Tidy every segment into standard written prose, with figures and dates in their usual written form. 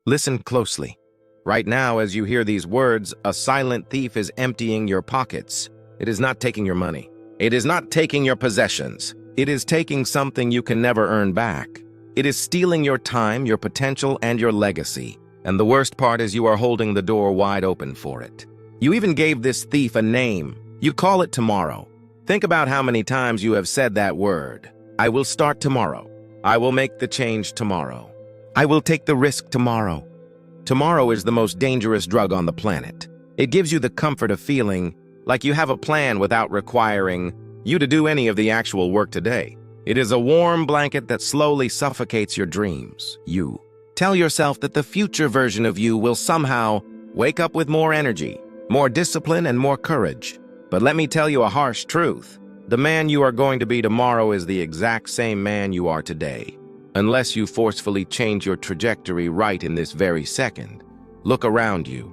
Listen closely. Right now, as you hear these words, a silent thief is emptying your pockets. It is not taking your money. It is not taking your possessions. It is taking something you can never earn back. It is stealing your time, your potential, and your legacy. And the worst part is you are holding the door wide open for it. You even gave this thief a name. You call it tomorrow. Think about how many times you have said that word. I will start tomorrow. I will make the change tomorrow. I will take the risk tomorrow. Tomorrow is the most dangerous drug on the planet. It gives you the comfort of feeling like you have a plan without requiring you to do any of the actual work today. It is a warm blanket that slowly suffocates your dreams. You tell yourself that the future version of you will somehow wake up with more energy, more discipline, and more courage. But let me tell you a harsh truth. The man you are going to be tomorrow is the exact same man you are today. Unless you forcefully change your trajectory right in this very second. Look around you.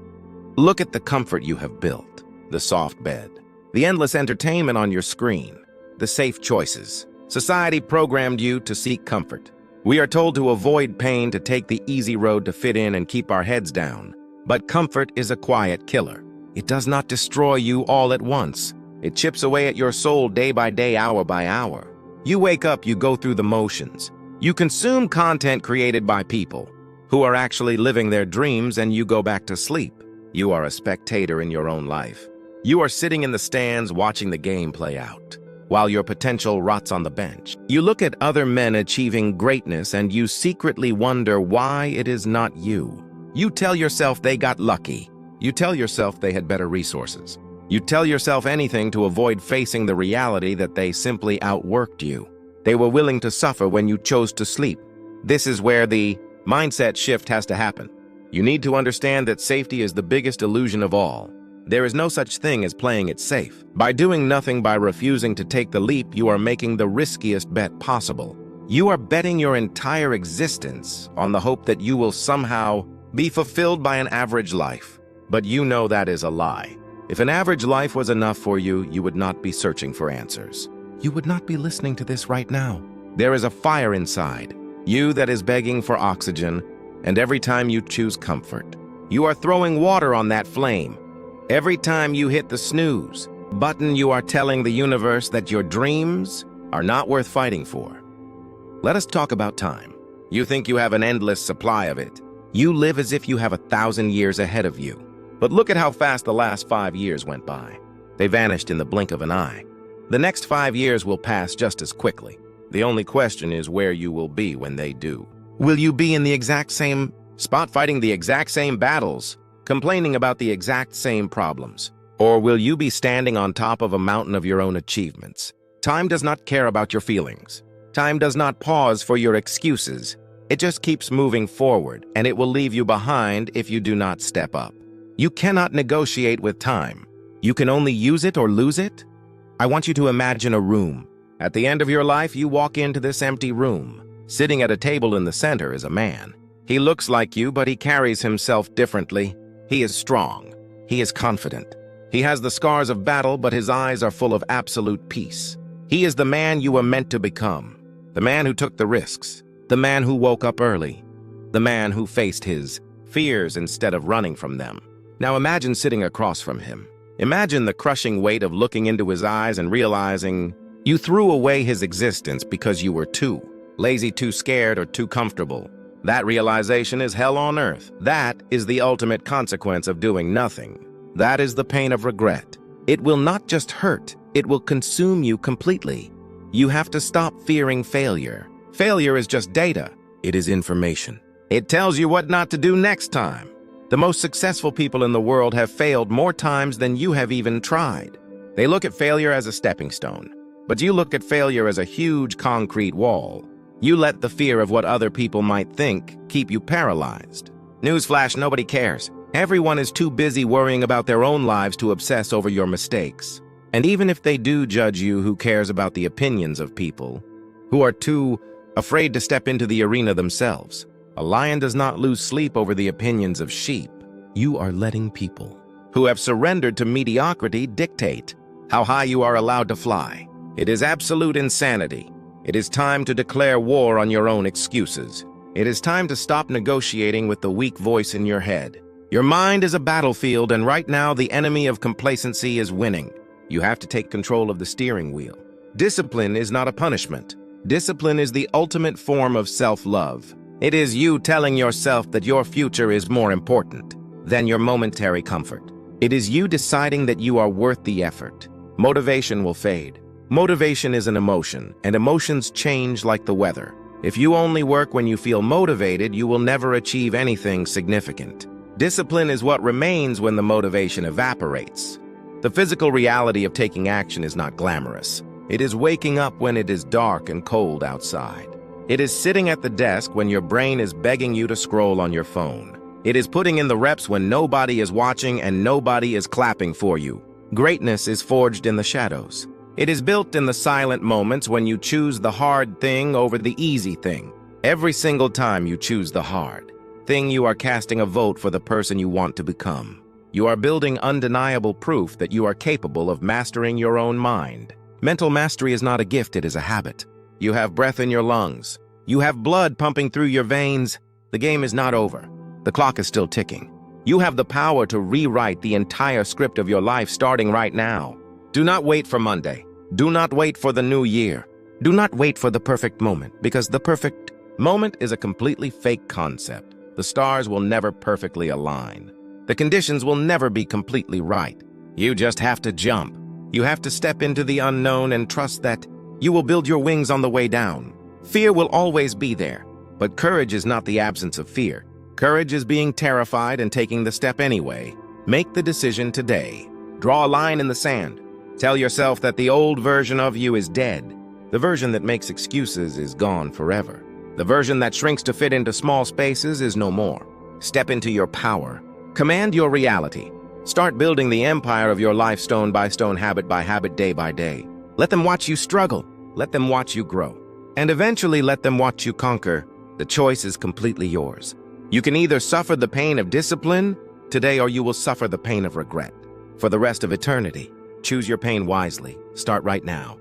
Look at the comfort you have built. The soft bed. The endless entertainment on your screen. The safe choices. Society programmed you to seek comfort. We are told to avoid pain, to take the easy road, to fit in and keep our heads down. But comfort is a quiet killer. It does not destroy you all at once. It chips away at your soul day by day, hour by hour. You wake up, you go through the motions. You consume content created by people who are actually living their dreams, and you go back to sleep. You are a spectator in your own life. You are sitting in the stands watching the game play out, while your potential rots on the bench. You look at other men achieving greatness and you secretly wonder why it is not you. You tell yourself they got lucky. You tell yourself they had better resources. You tell yourself anything to avoid facing the reality that they simply outworked you. They were willing to suffer when you chose to sleep. This is where the mindset shift has to happen. You need to understand that safety is the biggest illusion of all. There is no such thing as playing it safe. By doing nothing, by refusing to take the leap, you are making the riskiest bet possible. You are betting your entire existence on the hope that you will somehow be fulfilled by an average life. But you know that is a lie. If an average life was enough for you, you would not be searching for answers. You would not be listening to this right now. There is a fire inside you that is begging for oxygen, and every time you choose comfort, you are throwing water on that flame. Every time you hit the snooze button, you are telling the universe that your dreams are not worth fighting for. Let us talk about time. You think you have an endless supply of it. You live as if you have 1,000 years ahead of you. But look at how fast the last 5 years went by. They vanished in the blink of an eye. The next 5 years will pass just as quickly. The only question is where you will be when they do. Will you be in the exact same spot, fighting the exact same battles, complaining about the exact same problems? Or will you be standing on top of a mountain of your own achievements? Time does not care about your feelings. Time does not pause for your excuses. It just keeps moving forward, and it will leave you behind if you do not step up. You cannot negotiate with time. You can only use it or lose it. I want you to imagine a room. At the end of your life, you walk into this empty room. Sitting at a table in the center is a man. He looks like you, but he carries himself differently. He is strong. He is confident. He has the scars of battle, but his eyes are full of absolute peace. He is the man you were meant to become. The man who took the risks. The man who woke up early. The man who faced his fears instead of running from them. Now imagine sitting across from him. Imagine the crushing weight of looking into his eyes and realizing you threw away his existence because you were too lazy, too scared, or too comfortable. That realization is hell on earth. That is the ultimate consequence of doing nothing. That is the pain of regret. It will not just hurt, it will consume you completely. You have to stop fearing failure. Failure is just data. It is information. It tells you what not to do next time. The most successful people in the world have failed more times than you have even tried. They look at failure as a stepping stone, but you look at failure as a huge concrete wall. You let the fear of what other people might think keep you paralyzed. Newsflash, nobody cares. Everyone is too busy worrying about their own lives to obsess over your mistakes. And even if they do judge you, who cares about the opinions of people who are too afraid to step into the arena themselves? A lion does not lose sleep over the opinions of sheep. You are letting people who have surrendered to mediocrity dictate how high you are allowed to fly. It is absolute insanity. It is time to declare war on your own excuses. It is time to stop negotiating with the weak voice in your head. Your mind is a battlefield, and right now the enemy of complacency is winning. You have to take control of the steering wheel. Discipline is not a punishment. Discipline is the ultimate form of self-love. It is you telling yourself that your future is more important than your momentary comfort. It is you deciding that you are worth the effort. Motivation will fade. Motivation is an emotion, and emotions change like the weather. If you only work when you feel motivated, you will never achieve anything significant. Discipline is what remains when the motivation evaporates. The physical reality of taking action is not glamorous. It is waking up when it is dark and cold outside. It is sitting at the desk when your brain is begging you to scroll on your phone. It is putting in the reps when nobody is watching and nobody is clapping for you. Greatness is forged in the shadows. It is built in the silent moments when you choose the hard thing over the easy thing. Every single time you choose the hard thing, you are casting a vote for the person you want to become. You are building undeniable proof that you are capable of mastering your own mind. Mental mastery is not a gift, it is a habit. You have breath in your lungs. You have blood pumping through your veins. The game is not over. The clock is still ticking. You have the power to rewrite the entire script of your life starting right now. Do not wait for Monday. Do not wait for the new year. Do not wait for the perfect moment, because the perfect moment is a completely fake concept. The stars will never perfectly align. The conditions will never be completely right. You just have to jump. You have to step into the unknown and trust that you will build your wings on the way down. Fear will always be there, but courage is not the absence of fear. Courage is being terrified and taking the step anyway. Make the decision today. Draw a line in the sand. Tell yourself that the old version of you is dead. The version that makes excuses is gone forever. The version that shrinks to fit into small spaces is no more. Step into your power. Command your reality. Start building the empire of your life stone by stone, habit by habit, day by day. Let them watch you struggle. Let them watch you grow. And eventually let them watch you conquer. The choice is completely yours. You can either suffer the pain of discipline today, or you will suffer the pain of regret for the rest of eternity. Choose your pain wisely. Start right now.